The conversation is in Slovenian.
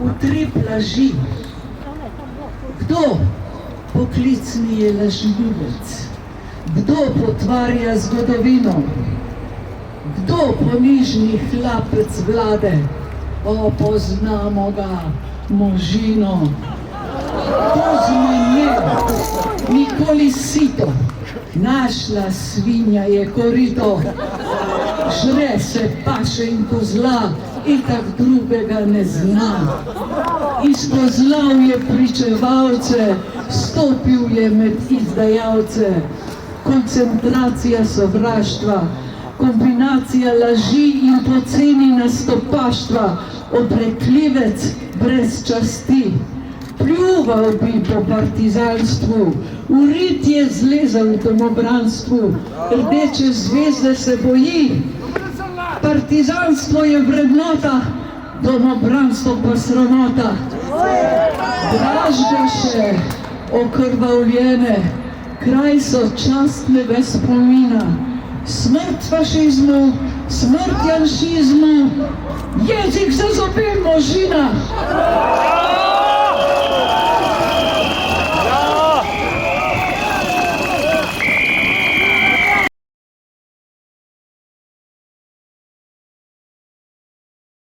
utrip laži. Kdo poklicni je lažljivec? Kdo potvarja zgodovino? Kdo ponižni hlapec vlade? O, poznamo ga, možino. To zmenje, nikoli sito. Našla svinja je korito. Žre se paše in kozla, itak drugega ne zna. Izpoznal je pričevalce, stopil je med izdajalce. Koncentracija sovraštva, kombinacija laži in poceni nastopaštva, obrekljivec brez časti. Pljuval bi po partizanstvu, v rit je zlezal v domobranstvu, rdeče zvezde se boji. Partizanstvo je vrednota, domobranstvo pa sramota. Dražgaše okrvavljene, kraj sočasnega spomina. Smrt fašizmu, smrt janšizmu, jezik za zobe možina.